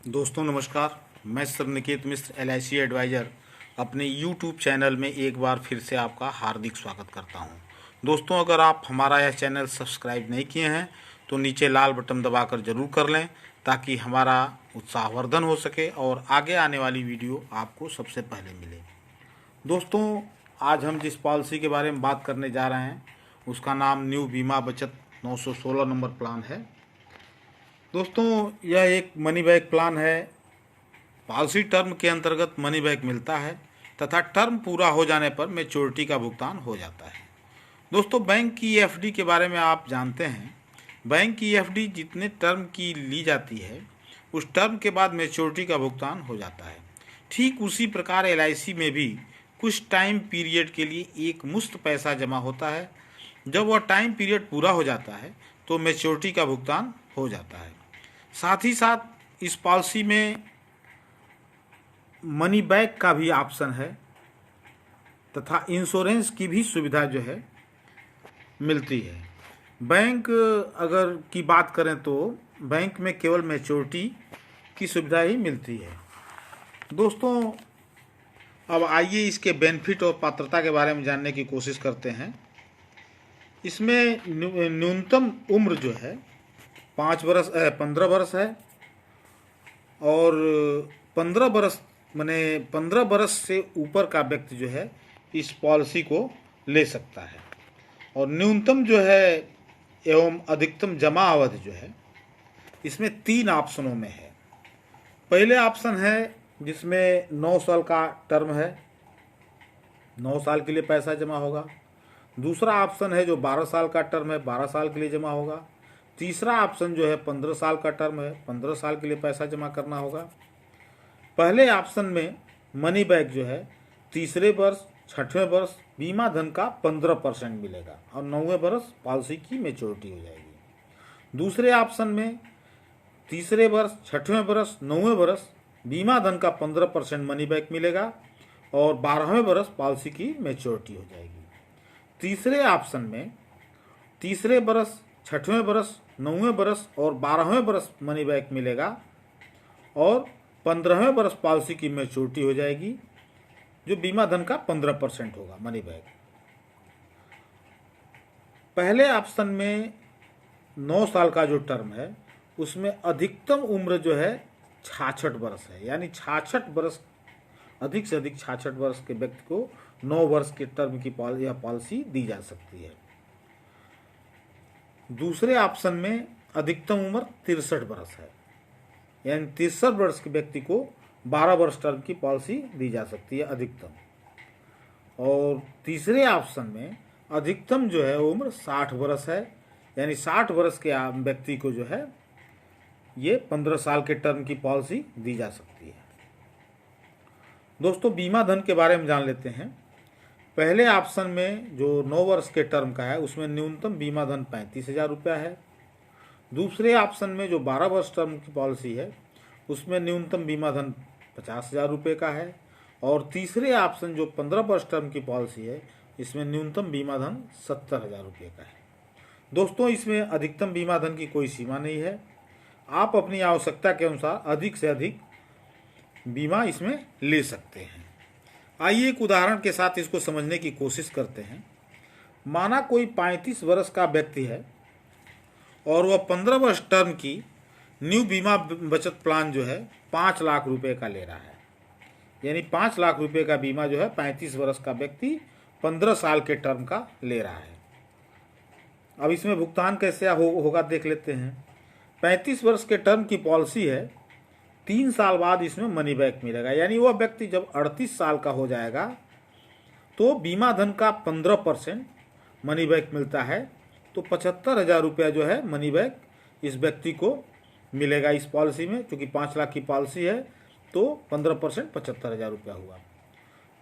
दोस्तों नमस्कार। मैं सर निकेत मिश्र LIC एडवाइज़र अपने YouTube चैनल में एक बार फिर से आपका हार्दिक स्वागत करता हूं। दोस्तों अगर आप हमारा यह चैनल सब्सक्राइब नहीं किए हैं तो नीचे लाल बटन दबाकर ज़रूर कर लें ताकि हमारा उत्साहवर्धन हो सके और आगे आने वाली वीडियो आपको सबसे पहले मिले। दोस्तों आज हम जिस पॉलिसी के बारे में बात करने जा रहे हैं उसका नाम न्यू बीमा बचत 916 नंबर प्लान है। दोस्तों यह एक मनी बैक प्लान है। पॉलिसी टर्म के अंतर्गत मनी बैक मिलता है तथा टर्म पूरा हो जाने पर मैच्योरिटी का भुगतान हो जाता है। दोस्तों बैंक की FD के बारे में आप जानते हैं। बैंक की FD जितने टर्म की ली जाती है उस टर्म के बाद मैच्योरिटी का भुगतान हो जाता है। ठीक उसी प्रकार LIC में भी कुछ टाइम पीरियड के लिए एक मुश्त पैसा जमा होता है। जब वह टाइम पीरियड पूरा हो जाता है तो मैच्योरिटी का भुगतान हो जाता है। साथ ही साथ इस पॉलिसी में मनी बैक का भी ऑप्शन है तथा इंश्योरेंस की भी सुविधा जो है मिलती है। बैंक अगर की बात करें तो बैंक में केवल मैच्योरिटी की सुविधा ही मिलती है। दोस्तों अब आइए इसके बेनिफिट और पात्रता के बारे में जानने की कोशिश करते हैं। इसमें न्यूनतम उम्र जो है 15 वर्ष है और 15 वर्ष से ऊपर का व्यक्ति जो है इस पॉलिसी को ले सकता है। और न्यूनतम जो है एवं अधिकतम जमा अवधि जो है इसमें 3 ऑप्शनों में है। पहले ऑप्शन है जिसमें 9 साल का टर्म है, 9 साल के लिए पैसा जमा होगा। दूसरा ऑप्शन है जो 12 साल का टर्म है, 12 साल के लिए जमा होगा। तीसरा ऑप्शन जो है 15 साल का टर्म है, 15 साल के लिए पैसा जमा करना होगा। पहले ऑप्शन में मनी बैक जो है तीसरे वर्ष, छठवें वर्ष बीमा धन का 15% मिलेगा और 9वें वर्ष पॉलिसी की मैच्योरिटी हो जाएगी। दूसरे ऑप्शन में तीसरे वर्ष, छठवें वर्ष, 9वें वर्ष बीमा धन का 15% मनी बैक मिलेगा और 12वें वर्ष पॉलिसी की मैच्योरिटी हो जाएगी। तीसरे ऑप्शन में तीसरे वर्ष, छठवें वर्ष, 9वें वर्ष और 12वें वर्ष मनी बैक मिलेगा और 15वें वर्ष पॉलिसी की मैच्योरिटी हो जाएगी जो बीमा धन का 15% होगा मनी बैक। पहले ऑप्शन में 9 साल का जो टर्म है उसमें अधिकतम उम्र जो है 66 वर्ष है, यानी 66 वर्ष अधिक से अधिक 66 वर्ष के व्यक्ति को 9 वर्ष के टर्म की पॉलिसी दी जा सकती है। दूसरे ऑप्शन में अधिकतम उम्र 63 वर्ष है, यानी 63 वर्ष के व्यक्ति को 12 वर्ष टर्म की पॉलिसी दी जा सकती है अधिकतम। और तीसरे ऑप्शन में अधिकतम जो है उम्र 60 वर्ष है, यानी 60 वर्ष के व्यक्ति को जो है ये 15 साल के टर्म की पॉलिसी दी जा सकती है। दोस्तों बीमा धन के बारे में जान लेते हैं। पहले ऑप्शन में जो 9 वर्ष के टर्म का है उसमें न्यूनतम बीमा धन 35,000 रुपया है। दूसरे ऑप्शन में जो 12 वर्ष टर्म की पॉलिसी है उसमें न्यूनतम बीमा धन 50,000 रुपये का है। और तीसरे ऑप्शन जो 15 वर्ष टर्म की पॉलिसी है इसमें न्यूनतम बीमा धन 70,000 रुपये का है। दोस्तों इसमें अधिकतम बीमा धन की कोई सीमा नहीं है, आप अपनी आवश्यकता के अनुसार अधिक से अधिक बीमा इसमें ले सकते हैं। आइए एक उदाहरण के साथ इसको समझने की कोशिश करते हैं। माना कोई 35 वर्ष का व्यक्ति है और वह 15 वर्ष टर्म की न्यू बीमा बचत प्लान जो है 5 लाख रुपए का ले रहा है, यानी 5 लाख रुपए का बीमा जो है 35 वर्ष का व्यक्ति 15 साल के टर्म का ले रहा है। अब इसमें भुगतान कैसे होगा देख लेते हैं। 35 वर्ष के टर्म की पॉलिसी है, 3 साल बाद इसमें मनी बैक मिलेगा, यानी वह व्यक्ति जब 38 साल का हो जाएगा तो बीमा धन का 15% मनी बैक मिलता है। तो 75,000 रुपया जो है मनी बैक इस व्यक्ति को मिलेगा इस पॉलिसी में। चूँकि 5 लाख की पॉलिसी है तो 15% 75,000 रुपया हुआ।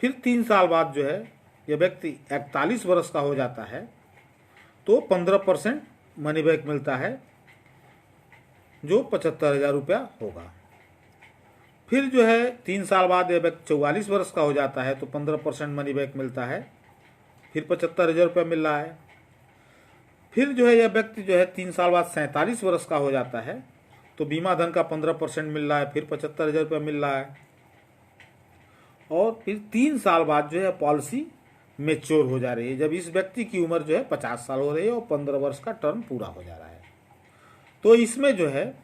फिर 3 साल बाद जो है यह व्यक्ति 41 वर्ष का हो जाता है तो 15% मनी बैक मिलता है जो 75,000 रुपया होगा। फिर जो है 3 साल बाद यह व्यक्ति 44 वर्ष का हो जाता है तो 15% मनी बैक मिलता है, फिर 75,000 रुपया मिल रहा है। फिर जो है यह व्यक्ति जो है 3 साल बाद 47 वर्ष का हो जाता है तो बीमा धन का 15% मिल रहा है, फिर 75,000 रुपया मिल रहा है। और फिर 3 साल बाद जो है पॉलिसी मेच्योर हो जा रही है, जब इस व्यक्ति की उम्र जो है 50 साल हो रही है और 15 वर्ष का टर्म पूरा हो जा रहा है। तो इसमें जो है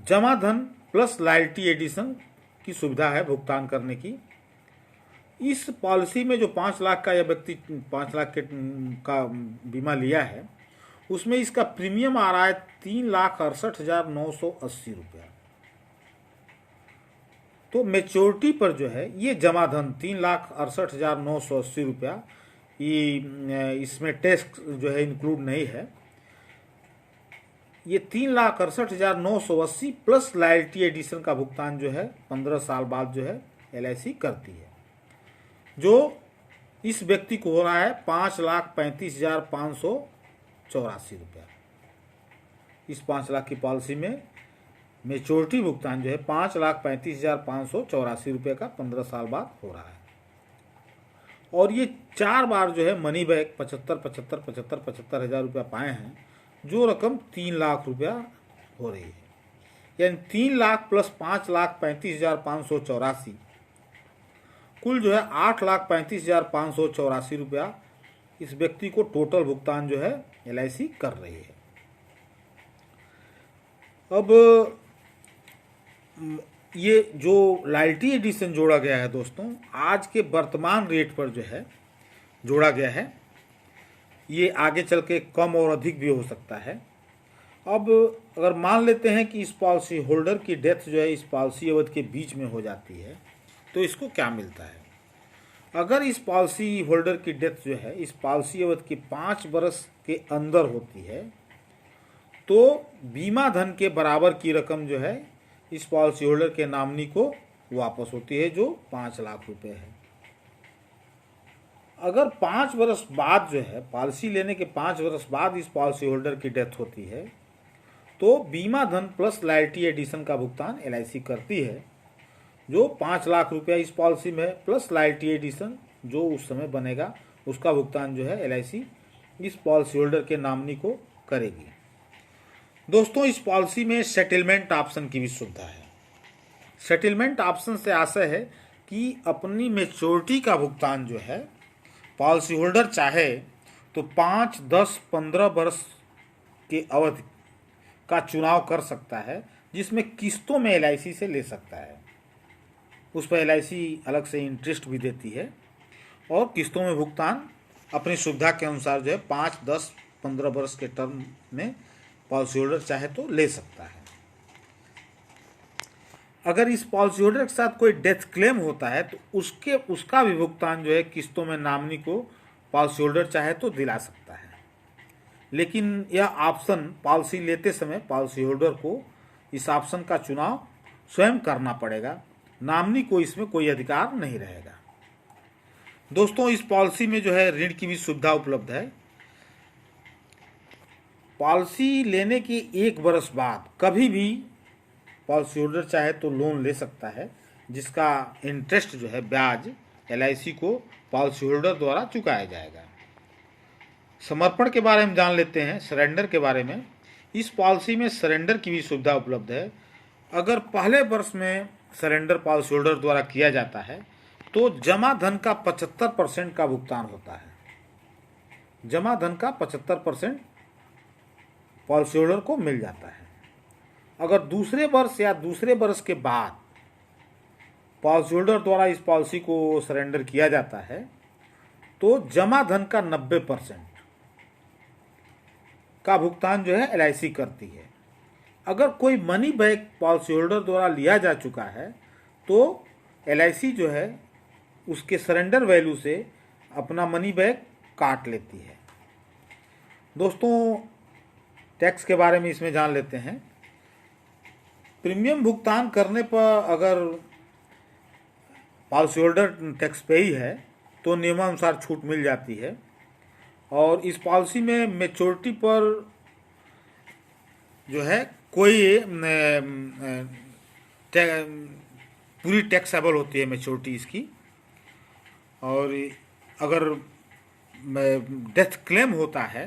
जमा धन प्लस लॉयल्टी एडिशन की सुविधा है भुगतान करने की। इस पॉलिसी में जो 5 लाख का यह व्यक्ति 5 लाख का बीमा लिया है, उसमें इसका प्रीमियम आ रहा है 3,68,980 रुपया। तो मेच्योरिटी पर जो है ये जमा धन 3,68,980 रुपया, ये इसमें टैक्स जो है इंक्लूड नहीं है। ये 3,68,980 प्लस लॉयल्टी एडिशन का भुगतान जो है 15 साल बाद जो है LIC करती है, जो इस व्यक्ति को हो रहा है 5,35,584 रुपया। इस 5 लाख की पॉलिसी में मेच्योरिटी भुगतान जो है 5,35,584 रुपये का 15 साल बाद हो रहा है। और ये 4 बार जो है मनी बैक 75,000 रुपया पाए हैं, जो रकम 3 लाख रुपया हो रही है। यानी 3 लाख प्लस 5,35,584 कुल जो है 8,35,584 रुपया इस व्यक्ति को टोटल भुगतान जो है LIC कर रही है। अब ये जो लॉयल्टी एडिशन जोड़ा गया है दोस्तों, आज के वर्तमान रेट पर जो है जोड़ा गया है, ये आगे चल के कम और अधिक भी हो सकता है। अब अगर मान लेते हैं कि इस पॉलिसी होल्डर की डेथ जो है इस पॉलिसी अवधि के बीच में हो जाती है, तो इसको क्या मिलता है? अगर इस पॉलिसी होल्डर की डेथ जो है इस पॉलिसी अवधि के 5 वर्ष के अंदर होती है, तो बीमा धन के बराबर की रकम जो है इस पॉलिसी होल्डर के नॉमिनी को वापस होती है, जो 5 लाख रुपए है। अगर 5 वर्ष बाद जो है पॉलिसी लेने के 5 वर्ष बाद इस पॉलिसी होल्डर की डेथ होती है, तो बीमा धन प्लस लॉयल्टी एडिशन का भुगतान LIC करती है, जो 5 लाख रुपया इस पॉलिसी में प्लस लॉयल्टी एडिशन जो उस समय बनेगा उसका भुगतान जो है LIC इस पॉलिसी होल्डर के नॉमिनी को करेगी। दोस्तों, इस पॉलिसी में सेटलमेंट ऑप्शन की भी सुविधा है। सेटलमेंट ऑप्शन से आशय है कि अपनी मेच्योरिटी का भुगतान जो है पॉलिसी होल्डर चाहे तो 5, 10, 15 वर्ष के अवधि का चुनाव कर सकता है, जिसमें किस्तों में LIC से ले सकता है। उस पर LIC अलग से इंटरेस्ट भी देती है और किस्तों में भुगतान अपनी सुविधा के अनुसार जो है 5, 10, 15 वर्ष के टर्म में पॉलिसी होल्डर चाहे तो ले सकता है। अगर इस पॉलिसी होल्डर के साथ कोई डेथ क्लेम होता है तो उसका भी भुगतान जो है किस्तों में नॉमिनी को पॉलिसी होल्डर चाहे तो दिला सकता है। लेकिन यह ऑप्शन पॉलिसी लेते समय पॉलिसी होल्डर को इस ऑप्शन का चुनाव स्वयं करना पड़ेगा, नॉमिनी को इसमें कोई अधिकार नहीं रहेगा। दोस्तों, इस पॉलिसी में जो है ऋण की भी सुविधा उपलब्ध है। पॉलिसी लेने के 1 वर्ष बाद कभी भी पॉलिसी होल्डर चाहे तो लोन ले सकता है, जिसका इंटरेस्ट जो है ब्याज LIC को पॉलिसी होल्डर द्वारा चुकाया जाएगा। समर्पण के बारे में जान लेते हैं, सरेंडर के बारे में। इस पॉलिसी में सरेंडर की भी सुविधा उपलब्ध है। अगर पहले वर्ष में सरेंडर पॉलिसी होल्डर द्वारा किया जाता है तो जमा धन का 75% का भुगतान होता है। जमा धन का 75% पॉलिसी होल्डर को मिल जाता है। अगर दूसरे वर्ष या दूसरे वर्ष के बाद पॉलिसी होल्डर द्वारा इस पॉलिसी को सरेंडर किया जाता है तो जमा धन का 90% का भुगतान जो है LIC करती है। अगर कोई मनी बैक पॉलिसी होल्डर द्वारा लिया जा चुका है तो LIC जो है उसके सरेंडर वैल्यू से अपना मनी बैक काट लेती है। दोस्तों, टैक्स के बारे में इसमें जान लेते हैं। प्रीमियम भुगतान करने पर अगर पॉलिसी होल्डर टैक्स पे ही है तो नियमानुसार छूट मिल जाती है। और इस पॉलिसी में मेच्योरिटी पर जो है कोई पूरी टैक्सेबल होती है मेच्योरिटी इसकी। और अगर डेथ क्लेम होता है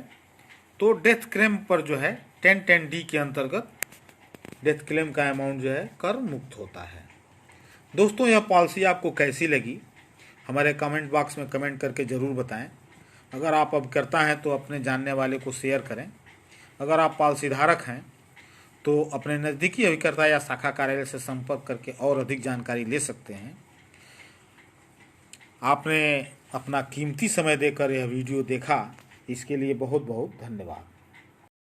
तो डेथ क्लेम पर जो है 1010D के अंतर्गत डेथ क्लेम का अमाउंट जो है कर मुक्त होता है। दोस्तों, यह पॉलिसी आपको कैसी लगी हमारे कमेंट बॉक्स में कमेंट करके ज़रूर बताएं। अगर आप अब करता हैं तो अपने जानने वाले को शेयर करें। अगर आप पॉलिसी धारक हैं तो अपने नज़दीकी अभिकर्ता या शाखा कार्यालय से संपर्क करके और अधिक जानकारी ले सकते हैं। आपने अपना कीमती समय देकर यह वीडियो देखा, इसके लिए बहुत बहुत धन्यवाद।